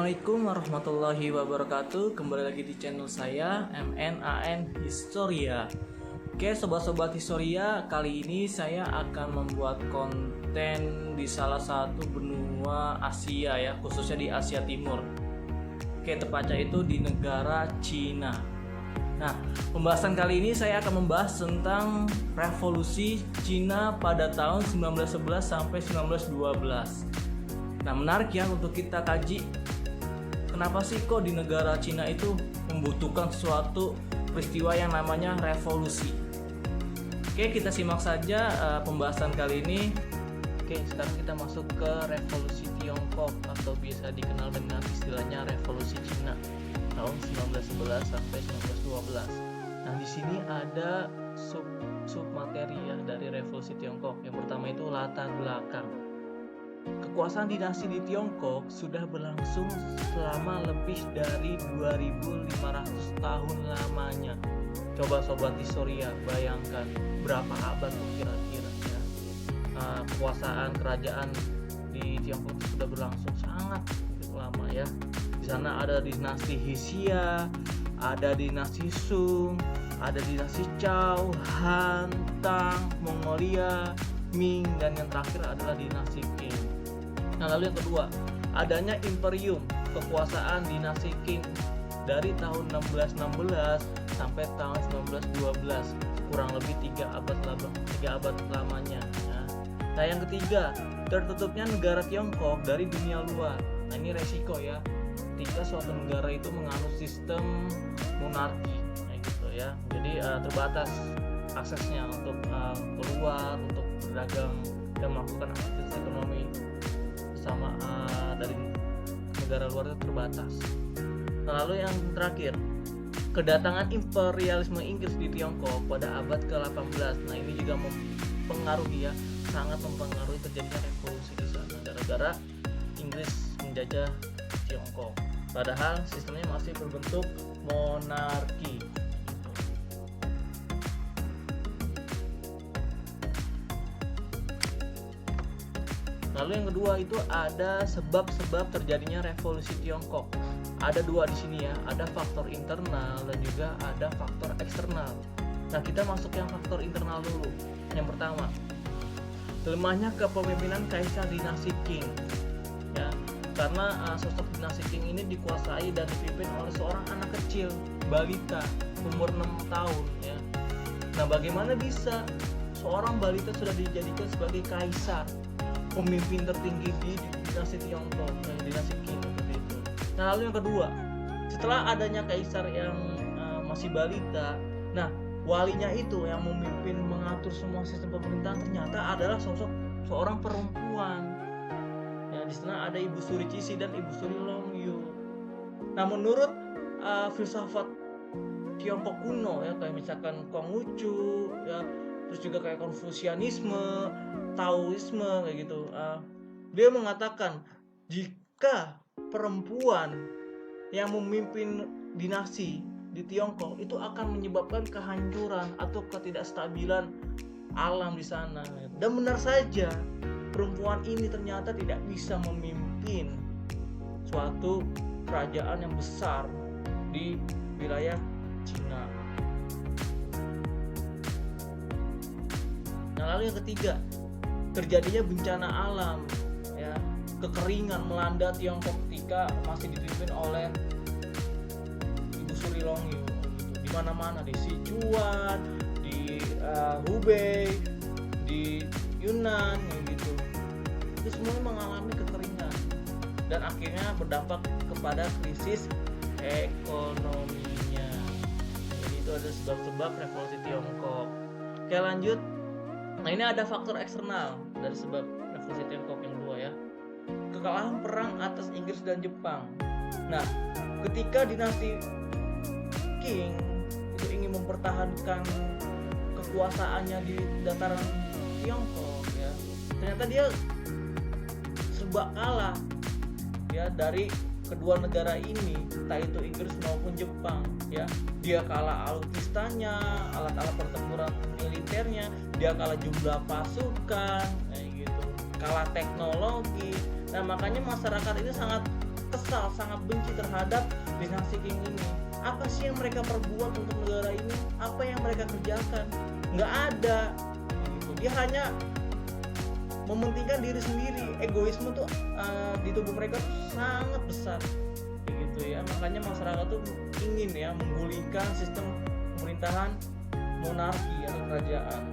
Assalamualaikum warahmatullahi wabarakatuh. Kembali lagi di channel saya MNAN Historia. Oke sobat-sobat Historia, kali ini saya akan membuat konten di salah satu benua Asia ya, khususnya di Asia Timur. Oke, tepatnya itu di negara Cina. Nah, pembahasan kali ini saya akan membahas tentang revolusi Cina pada tahun 1911 sampai 1912. Nah, menarik ya untuk kita kaji. Kenapa sih kok di negara Cina itu membutuhkan suatu peristiwa yang namanya revolusi? Oke, kita simak saja pembahasan kali ini. Oke, sekarang kita masuk ke revolusi Tiongkok atau biasa dikenal dengan istilahnya revolusi Cina tahun 1911 sampai 1912. Nah, di sini ada sub materi ya dari revolusi Tiongkok. Yang pertama itu latar belakang. Kekuasaan dinasti di Tiongkok sudah berlangsung selama lebih dari 2500 tahun lamanya. Coba sobat Historia bayangkan berapa abad tuh kira-kira ya. Kekuasaan kerajaan di Tiongkok itu sudah berlangsung sangat lama ya. Di sana ada dinasti Xia, ada dinasti Sung, ada dinasti Zhou, Han, Tang, Mongolia, Ming, dan yang terakhir adalah dinasti Qing. Nah, lalu yang kedua, adanya imperium kekuasaan dinasti Qing dari tahun 1616 sampai tahun 1912, kurang lebih 3 abad lamanya ya. Nah, yang ketiga, tertutupnya negara Tiongkok dari dunia luar. Nah, ini resiko ya ketika suatu negara itu menganut sistem monarki gitu ya. Jadi terbatas aksesnya untuk keluar, untuk berdagang dan melakukan aktivitas ekonomi sama dari negara luar itu terbatas. Nah, lalu yang terakhir, kedatangan imperialisme Inggris di Tiongkok pada abad ke-18. Nah, ini juga mempengaruhi ya, sangat mempengaruhi terjadinya revolusi di sana gara-gara Inggris menjajah Tiongkok. Padahal sistemnya masih berbentuk monarki. Lalu yang kedua itu ada sebab-sebab terjadinya revolusi Tiongkok. Ada dua di sini ya, ada faktor internal dan juga ada faktor eksternal. Nah, kita masuk yang faktor internal dulu. Yang pertama, lemahnya kepemimpinan Kaisar dinasti Qing. Ya, karena sosok dinasti Qing ini dikuasai dan dipimpin oleh seorang anak kecil, balita, umur 6 tahun ya. Nah, bagaimana bisa seorang balita sudah dijadikan sebagai kaisar, pemimpin tertinggi di dinasti Tiongkok, dinasti Qing seperti itu. Nah, lalu yang kedua, setelah adanya kaisar yang masih balita, nah walinya itu yang memimpin mengatur semua sistem pemerintahan ternyata adalah sosok seorang perempuan. Ya, di sana ada Ibu Suri Cixi dan Ibu Suri Longyu. Nah, menurut filsafat Tiongkok kuno ya, kayak misalkan Konghucu ya, terus juga kayak Konfusianisme, Taoisme kayak gitu. Dia mengatakan jika perempuan yang memimpin dinasti di Tiongkok itu akan menyebabkan kehancuran atau ketidakstabilan alam di sana. Dan benar saja, perempuan ini ternyata tidak bisa memimpin suatu kerajaan yang besar di wilayah Cina. Nah, lalu yang ketiga, terjadinya bencana alam ya, kekeringan melanda Tiongkok ketika masih dipimpin oleh Ibu Suri Longyu. Di mana-mana, di Sichuan, di Hubei, di Yunnan gitu. Itu semuanya mengalami kekeringan dan akhirnya berdampak kepada krisis ekonominya. Jadi itu ada sebab-sebab revolusi Tiongkok. Oke, lanjut. Nah, ini ada faktor eksternal dari sebab revolusi Tiongkok yang kedua ya. Kekalahan perang atas Inggris dan Jepang. Nah, ketika dinasti Qing itu ingin mempertahankan kekuasaannya di dataran Tiongkok ya, ternyata dia serba kalah ya dari kedua negara ini, entah itu Inggris maupun Jepang ya. Dia kalah alutsistanya, alat-alat pertempuran militernya, dia kalah jumlah pasukan kayak gitu, kalah teknologi. Nah, makanya masyarakat ini sangat kesal, sangat benci terhadap dinasti Qing ini. Apa sih yang mereka perbuat untuk negara ini? Apa yang mereka kerjakan? Nggak ada. Gitu. Dia hanya mementingkan diri sendiri. Egoisme tuh di tubuh mereka tuh sangat besar. Gitu ya. Makanya masyarakat tuh ingin ya menggulingkan sistem pemerintahan monarki atau kerajaan.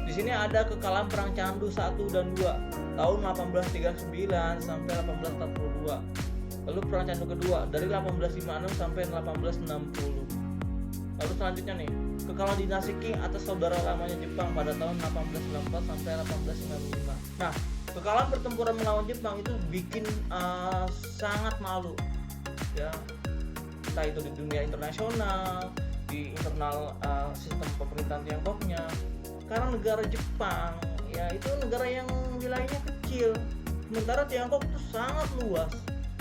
Di sini ada kekalahan perang Candu 1 dan 2 tahun 1839 sampai 1842. Lalu perang Candu kedua dari 1856 sampai 1860. Lalu selanjutnya nih, kekalahan dinasti Qing atas saudara lamanya Jepang pada tahun 1894 sampai 1895. Nah, kekalahan pertempuran melawan Jepang itu bikin sangat malu ya, entah itu di dunia internasional, di internal sistem pemerintahan Tiongkoknya. Karena negara Jepang ya itu negara yang wilayahnya kecil, sementara Tiongkok itu sangat luas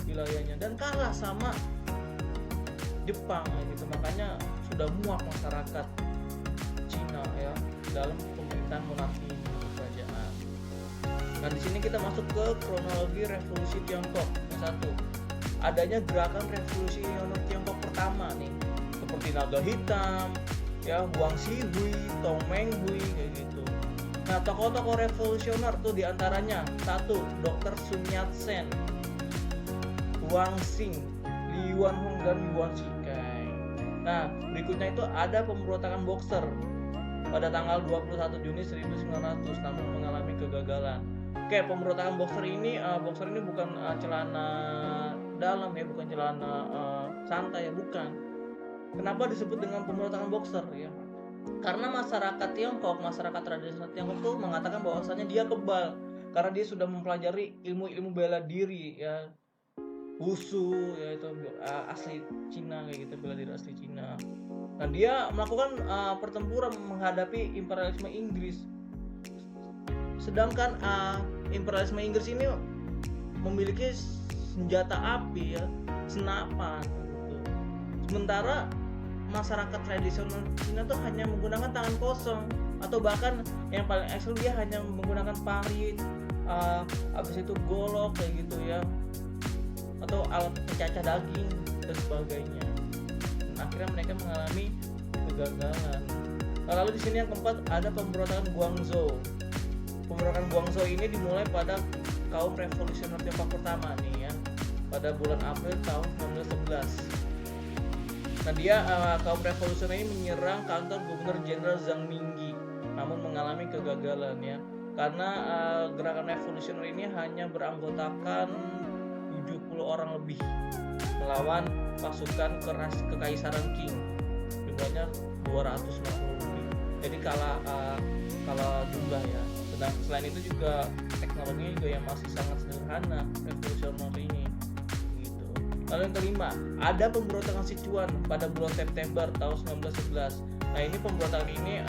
wilayahnya dan kalah sama Jepang gitu. Makanya sudah muak masyarakat Cina ya dalam pemerintahan monarki kerajaan. Nah, di sini kita masuk ke kronologi revolusi Tiongkok. Yang satu, adanya gerakan revolusi Tiongkok pertama nih, seperti naga hitam, ya Huang Xihui, Tong Menghui kayak gitu. Nah, tokoh-tokoh revolusioner tuh diantaranya satu, Dr. Sun Yat-sen, Huang Xing, Li Yuanhong dan Yuan Shikai. Nah, berikutnya itu ada pemberontakan Boxer pada tanggal 21 Juni 1900 namun mengalami kegagalan. Oke, pemberontakan Boxer ini bukan celana dalam ya, bukan celana santai ya, bukan. Kenapa disebut dengan pemberontakan Boxer ya? Karena masyarakat Tiongkok, masyarakat tradisional Tiongkok tuh mengatakan bahwasanya dia kebal karena dia sudah mempelajari ilmu-ilmu bela diri ya, Wushu ya, itu asli Cina kayak gitu, bela diri asli Cina. Nah, dia melakukan pertempuran menghadapi imperialisme Inggris. Sedangkan imperialisme Inggris ini memiliki senjata api ya, senapan gitu. Sementara masyarakat tradisional Cina tuh hanya menggunakan tangan kosong, atau bahkan yang paling ekstrim dia hanya menggunakan parit, habis itu golok kayak gitu ya, atau alat pencacah daging dan sebagainya. Dan akhirnya mereka mengalami kegagalan. Nah, lalu di sini yang keempat ada pemberontakan Guangzhou. Pemberontakan Guangzhou ini dimulai pada kaum revolusioner Tiongkok pertama nih ya, pada bulan April tahun 1911. Nah, dia kaum revolusioner ini menyerang kantor Gubernur Jenderal Zhang Mingyi, namun mengalami kegagalan ya, karena gerakan revolusioner ini hanya beranggotakan 70 orang lebih melawan pasukan kekaisaran Qing, jumlahnya 250 lebih. Jadi kalah jumlah ya. Selain itu juga teknologinya juga yang masih sangat sederhana revolusioner ini. Lalu yang kelima, ada pemberontakan Sichuan pada bulan September tahun 1911. Nah, ini pemberontakan ini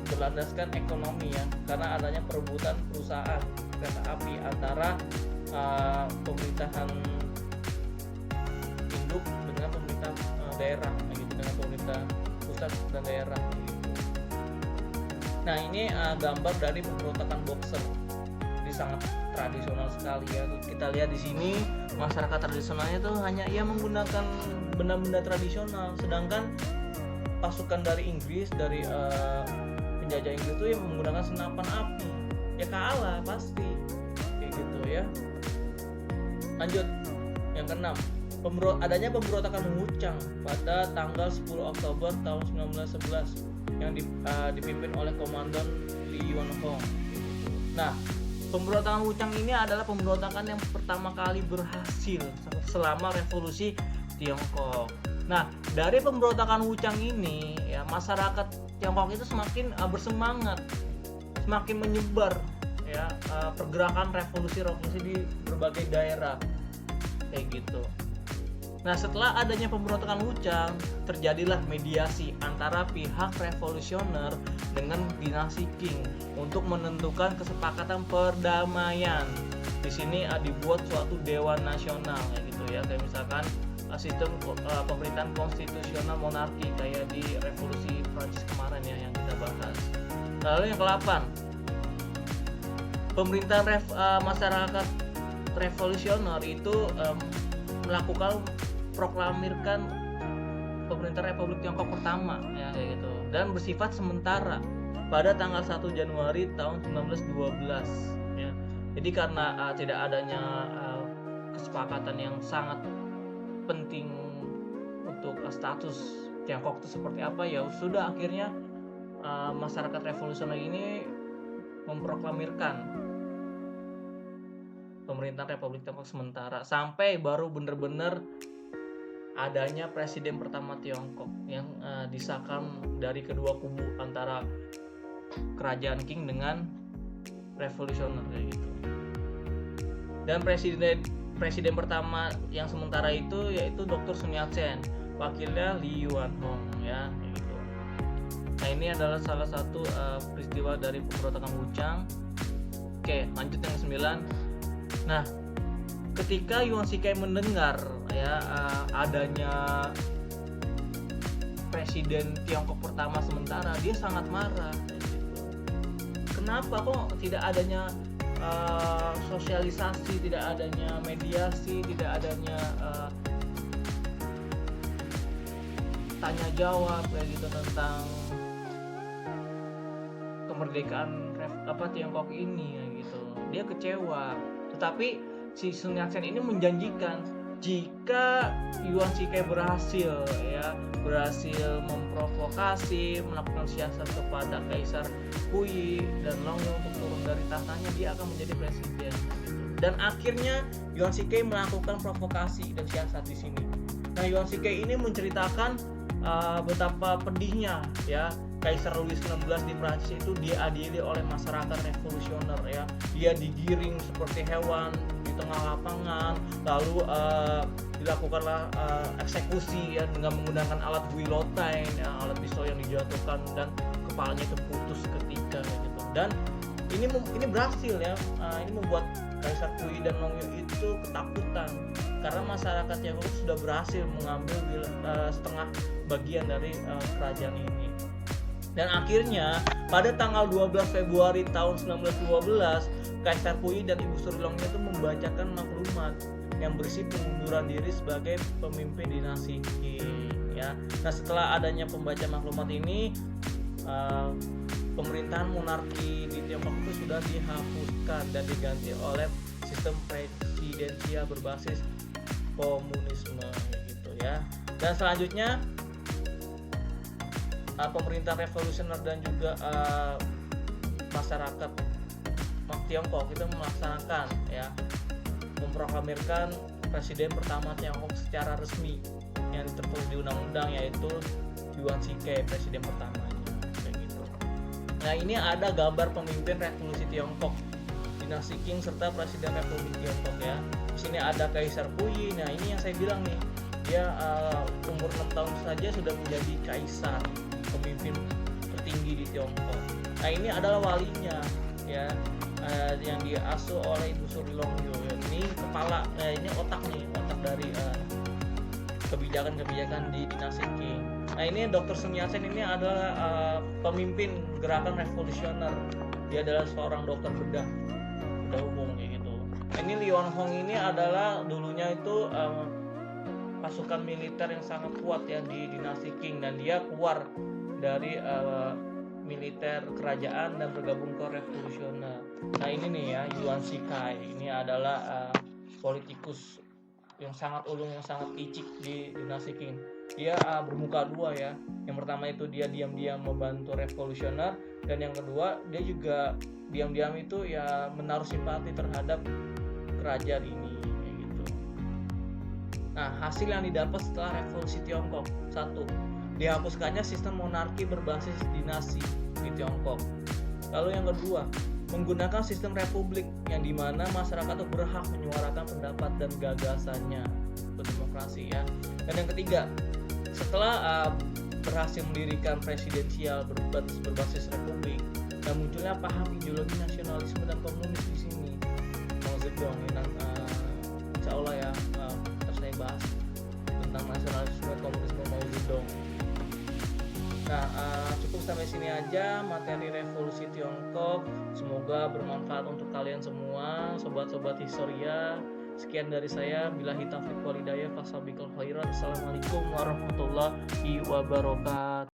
berlandaskan ekonomi ya, karena adanya perebutan perusahaan kereta api antara pemerintahan induk dengan pemerintah daerah, gitu, dengan pemerintah pusat dan daerah. Gitu. Nah, ini gambar dari pemberontakan Boxer. Jadi sangat tradisional sekali ya. Kita lihat di sini masyarakat tradisionalnya tuh hanya menggunakan benda-benda tradisional, sedangkan pasukan dari Inggris, dari penjajah Inggris tuh yang menggunakan senapan api. Ya kalah pasti kayak gitu ya. Lanjut yang keenam, adanya pemberontakan Wuchang pada tanggal 10 Oktober tahun 1911 yang dipimpin oleh Komandan Li Yuanhong. Nah, pemberontakan Wuchang ini adalah pemberontakan yang pertama kali berhasil selama revolusi Tiongkok. Nah, dari pemberontakan Wuchang ini ya, masyarakat Tiongkok itu semakin bersemangat, semakin menyebar ya, pergerakan revolusi di berbagai daerah kayak gitu. Nah, setelah adanya pemberontakan Wuchang, terjadilah mediasi antara pihak revolusioner dengan dinasti Qing untuk menentukan kesepakatan perdamaian. Di sini dibuat suatu dewan nasional kayak gitu ya, kayak misalkan sistem pemerintahan konstitusional monarki kayak di revolusi Prancis kemarin ya yang kita bahas. Lalu yang ke-8, pemerintahan masyarakat revolusioner itu melakukan proklamirkan pemerintah Republik Tiongkok pertama ya kayak gitu, dan bersifat sementara pada tanggal 1 Januari tahun 1912 ya. Jadi karena tidak adanya kesepakatan yang sangat penting untuk status Tiongkok itu seperti apa, ya sudah akhirnya masyarakat revolusioner ini memproklamirkan pemerintahan Republik Tiongkok sementara sampai baru benar-benar adanya presiden pertama Tiongkok yang disahkan dari kedua kubu antara kerajaan Qing dengan revolusioner kayak gitu. Dan presiden pertama yang sementara itu yaitu Dr. Sun Yat-sen, wakilnya Li Yuanhong ya kayak gitu. Nah, ini adalah salah satu peristiwa dari pemberontakan Wuchang. Oke, lanjut yang ke-9. Nah, ketika Yuan Shikai mendengar ya adanya presiden Tiongkok pertama sementara, dia sangat marah. Kenapa kok tidak adanya sosialisasi, tidak adanya mediasi, tidak adanya tanya jawab kayak gitu tentang kemerdekaan Tiongkok ini ya gitu. Dia kecewa. Tetapi si Sun Yat-sen ini menjanjikan jika Yuan Shikai berhasil memprovokasi, melakukan siasat kepada Kaisar Puyi dan Longyou untuk turun dari tahtanya, dia akan menjadi presiden. Dan akhirnya Yuan Shikai melakukan provokasi dan siasat di sini. Nah, Yuan Shikai ini menceritakan betapa pedihnya ya Kaisar Louis XVI di Prancis itu diadili oleh masyarakat revolusioner ya. Dia digiring seperti hewan di tengah lapangan, lalu dilakukanlah eksekusi ya dengan menggunakan alat guillotine ya, alat pisau yang dijatuhkan dan kepalanya terputus seketika gitu. Dan ini berhasil ya. Ini membuat Kaisar Puyi dan Longyou itu ketakutan karena masyarakat Tiongkok sudah berhasil mengambil setengah bagian dari kerajaan ini. Dan akhirnya pada tanggal 12 Februari tahun 1912, Kaisar Puyi dan Ibu Suri Longyou itu membacakan maklumat yang berisi pengunduran diri sebagai pemimpin dinasti Qing ya. Nah, setelah adanya pembacaan maklumat ini, pemerintahan monarki di Tiongkok itu sudah dihapuskan dan diganti oleh sistem presidensial berbasis komunisme gitu ya. Dan selanjutnya pemerintah revolusioner dan juga masyarakat Tiongkok itu melaksanakan ya, memproklamirkan presiden pertama Tiongkok secara resmi yang tertulis di undang-undang, yaitu Yuan Shikai, presiden pertamanya kayak gitu. Nah, ini ada gambar pemimpin revolusi Tiongkok dinasti Qing serta presiden Republik Tiongkok ya. Di sini ada Kaisar Puyi. Nah, ini yang saya bilang nih, dia umur 6 tahun saja sudah menjadi kaisar, pemimpin tertinggi di Tiongkok. Nah, ini adalah walinya ya, yang diasuh oleh Ibu Suri Longyou. Ini kepala, ini otak dari kebijakan-kebijakan di dinasti Qing. Nah, ini Dr. Sun Yat-sen ini adalah pemimpin gerakan revolusioner. Dia adalah seorang dokter bedah umum kayak gitu. Ini Li Yuanhong ini adalah dulunya itu pasukan militer yang sangat kuat ya di dinasti Qing, dan dia keluar dari militer kerajaan dan bergabung ke revolusioner. Nah, ini nih ya, Yuan Shikai ini adalah politikus yang sangat ulung, yang sangat licik di dinasti Qing. Dia bermuka dua ya. Yang pertama itu dia diam-diam membantu revolusioner, dan yang kedua dia juga diam-diam itu ya menaruh simpati terhadap kerajaan ini kayak gitu. Nah, hasil yang didapat setelah revolusi Tiongkok: 1. Dihapuskannya sistem monarki berbasis dinasti di Tiongkok. Lalu yang kedua, menggunakan sistem republik yang dimana masyarakat itu berhak menyuarakan pendapat dan gagasannya, berdemokrasi ya. Dan yang ketiga, setelah berhasil mendirikan presidensial berbasis republik, dan munculnya paham ideologi nasionalisme dan komunis di sini. Mao Zedong, insya Allah ya, terus saya bahas tentang nasionalisme dan komunisme Mao Zedong. Nah, cukup sampai sini aja materi revolusi Tiongkok. Semoga Semoga bermanfaat untuk kalian semua, sobat-sobat Historia. Sekian dari saya. Billahi taufiq wal hidayah. Fasabiqul khairat. Assalamualaikum warahmatullahi wabarakatuh.